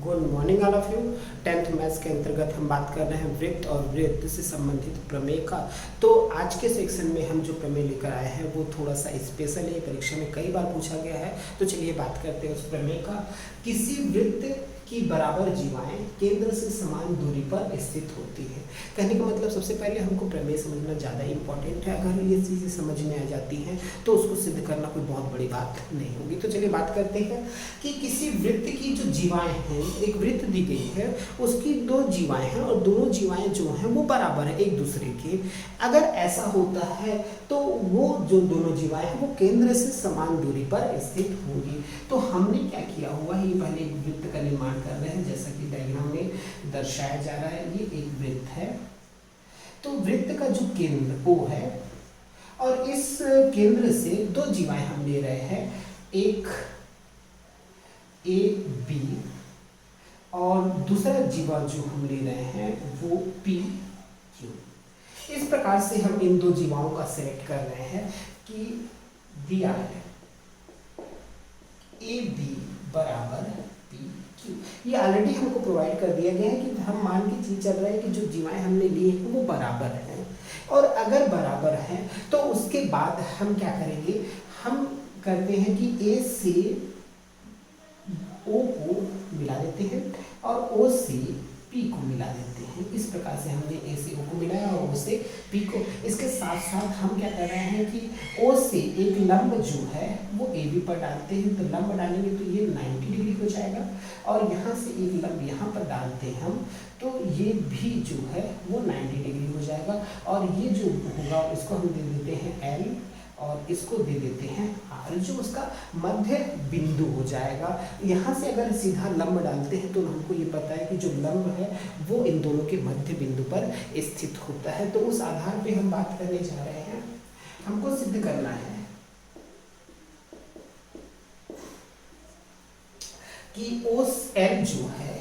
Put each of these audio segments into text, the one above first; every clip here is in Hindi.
Good morning all of you. 10th maths के अंतर्गत हम बात कर रहे हैं वृत्त और वृत्त से संबंधित प्रमेय का। तो आज के सेक्शन में हम जो प्रमेय लेकर आए हैं वो थोड़ा सा स्पेशल है, परीक्षा में कई बार पूछा गया है। तो चलिए बात करते हैं उस प्रमेय का। किसी वृत्त की बराबर जीवाएं केंद्र से समान दूरी पर स्थित होती है। कहने का मतलब सबसे पहले हमको प्रमेय समझना ज़्यादा इंपॉर्टेंट है। अगर ये चीज़ें समझ में आ जाती हैं तो उसको सिद्ध करना कोई बहुत बड़ी बात नहीं होगी। तो चलिए बात करते हैं कि किसी वृत्त की जो जीवाएं हैं, एक वृत्त दी गई है, उसकी दो जीवाएं हैं और दोनों जीवाएं जो हैं वो बराबर है एक दूसरे के। अगर ऐसा होता है तो वो जो दोनों जीवाएं हैं वो केंद्र से समान दूरी पर स्थित होंगी। तो हमने क्या किया हुआ है, ये पहले एक वृत्त का निर्माण कर रहे हैं जैसा कि डायग्राम में दर्शाया जा रहा है। ये एक वृत्त है। तो वृत्त का जो केंद्र O है और इस केंद्र से दो जीवाएं हम ले रहे हैं, एक ए बी और दूसरा जीवा जो हम ले रहे हैं वो पी क्यू। इस प्रकार से हम इन दो जीवाओं का सेलेक्ट कर रहे हैं कि दिया है ए बी बराबर पी क्यू। ये ऑलरेडी हमको प्रोवाइड कर दिया गया है कि हम मान के चीज चल रहे हैं कि जो जीवाएं हमने ली हैं वो बराबर हैं। और अगर बराबर हैं तो उसके बाद हम क्या करेंगे, हम करते हैं कि ए से O को मिला देते हैं और O से P को मिला देते हैं। इस प्रकार से हमने A से O को मिलाया और O से P को। इसके साथ साथ हम क्या कर रहे हैं कि O से एक लंब जो है वो AB पर डालते हैं। तो लंब डालेंगे तो ये 90 डिग्री हो जाएगा और यहाँ से एक लंब यहाँ पर डालते हैं हम तो ये भी जो है वो 90 डिग्री हो जाएगा। और ये जो होगा इसको हम दे देते हैं L और इसको दे देते हैं R, जो उसका मध्य बिंदु हो जाएगा। यहाँ से अगर सीधा लंब डालते हैं तो हमको ये पता है कि जो लंब है वो इन दोनों के मध्य बिंदु पर स्थित होता है। तो उस आधार पे हम बात करने जा रहे हैं, हमको सिद्ध करना है कि OL जो है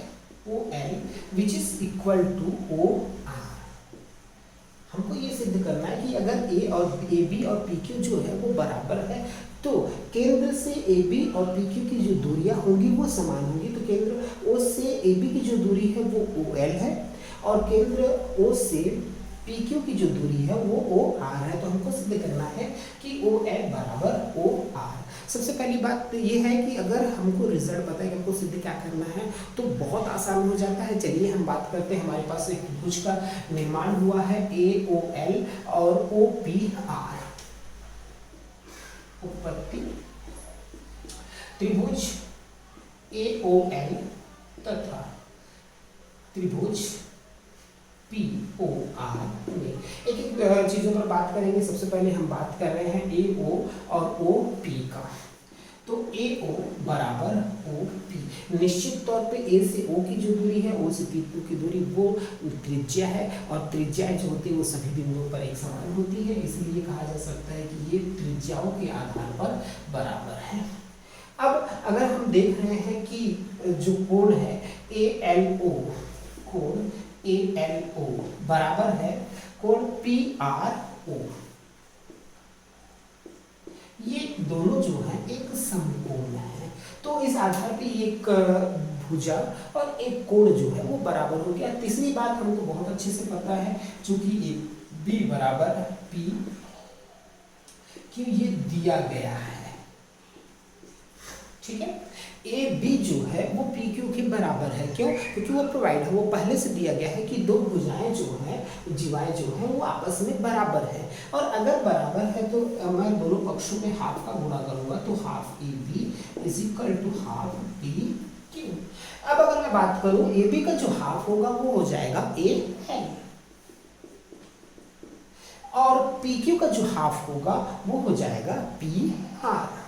OL which is equal to OR। हमको ये सिद्ध करना है कि अगर ए और ए बी और पी क्यू जो है वो बराबर है तो केंद्र से ए बी और पी क्यू की जो दूरियां होंगी वो समान होंगी। तो केंद्र ओ से ए बी की जो दूरी है वो ओ एल है और केंद्र ओ से पी क्यू की जो दूरी है वो ओ आर है। तो हमको सिद्ध करना है कि ओ एल बराबर ओ आर। सबसे पहली बात तो ये है कि अगर हमको रिजल्ट पता है कि हमको सिद्ध क्या करना है तो बहुत आसान हो जाता है। चलिए हम बात करते हैं। हमारे पास एक त्रिभुज का निर्माण हुआ है ए ओ एल और ओ पी आर। उत्पत्ति त्रिभुज ए ओ एल तथा त्रिभुज पी ओ आर में एक एक चीजों पर बात करेंगे। सबसे पहले हम बात कर रहे हैं ए ओ और ओ पी का। तो ए ओ बराबर ओ पी। निश्चित तौर पे ए से ओ की जो दूरी है, ओ से पी की दूरी वो त्रिज्या है और त्रिज्याएं जो होती है वो सभी बिंदुओं पर एक समान होती है। इसलिए कहा जा सकता है कि ये त्रिज्याओं के आधार पर बराबर है। अब अगर हम देख रहे हैं कि जो कोण है ए एल ओ, कोण ए एल ओ बराबर है कोण पी आर ओ। ये दोनों जो है एक समकोण है। तो इस आधार पे एक भुजा और एक कोण जो है वो बराबर हो गया। तीसरी बात हमको बहुत अच्छे से पता है, चूंकि ए बी बराबर पी क्यों ये दिया गया है, ठीक है। ए बी जो है वो पी क्यू के बराबर है। क्यों? क्योंकि वो प्रोवाइड है, वो पहले से दिया गया है कि दो भुजाएं जो हैं, जीवाएं जो हैं वो आपस में बराबर है। और अगर बराबर है तो मैं दोनों पक्षों में हाफ का गुणा करूंगा तो half A B is equal to half P Q. अब अगर मैं बात करूं ए बी का जो हाफ होगा वो हो जाएगा ए एल और पी क्यू का जो हाफ होगा वो हो जाएगा पी आर।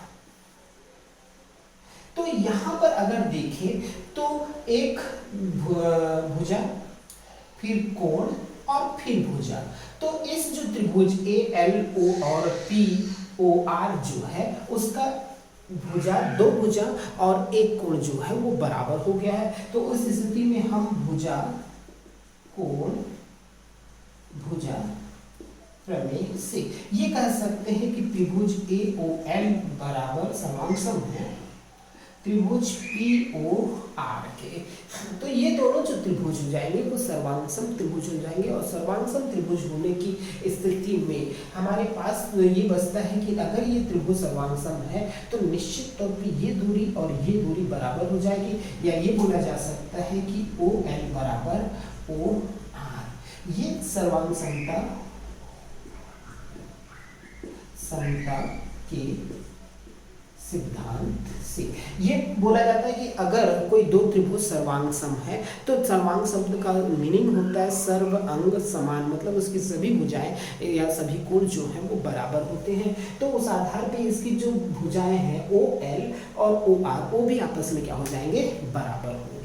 तो यहां पर अगर देखें तो एक भुजा फिर कोण और फिर भुजा। तो इस जो त्रिभुज ए एल ओ और पी ओ आर जो है उसका भुजा, दो भुजा और एक कोण जो है वो बराबर हो गया है। तो उस स्थिति में हम भुजा कोण भुजा प्रमेय से ये कह सकते हैं कि त्रिभुज ए ओ एल बराबर समांसम है त्रिभुज POR के, तो ये दोनों जो त्रिभुज हो जाएंगे वो सर्वांगसम त्रिभुज हो जाएंगे। और सर्वांगसम त्रिभुज होने की स्थिति में हमारे पास ये बचता है कि अगर ये त्रिभुज सर्वांगसम है तो निश्चित तौर पे ये दूरी और ये दूरी बराबर हो जाएगी, या ये बोला जा सकता है कि OL बराबर OR। ये सर्वांग समता के सिद्धांत से ये बोला जाता है कि अगर कोई दो त्रिभुज सर्वांग सम है तो सर्वांग शब्द का मीनिंग होता है सर्व अंग समान, मतलब उसकी सभी भुजाएं या सभी कोण जो हैं वो बराबर होते हैं। तो उस आधार पे इसकी जो भुजाएं हैं OL और OR वो भी आपस में क्या हो जाएंगे, बराबर हो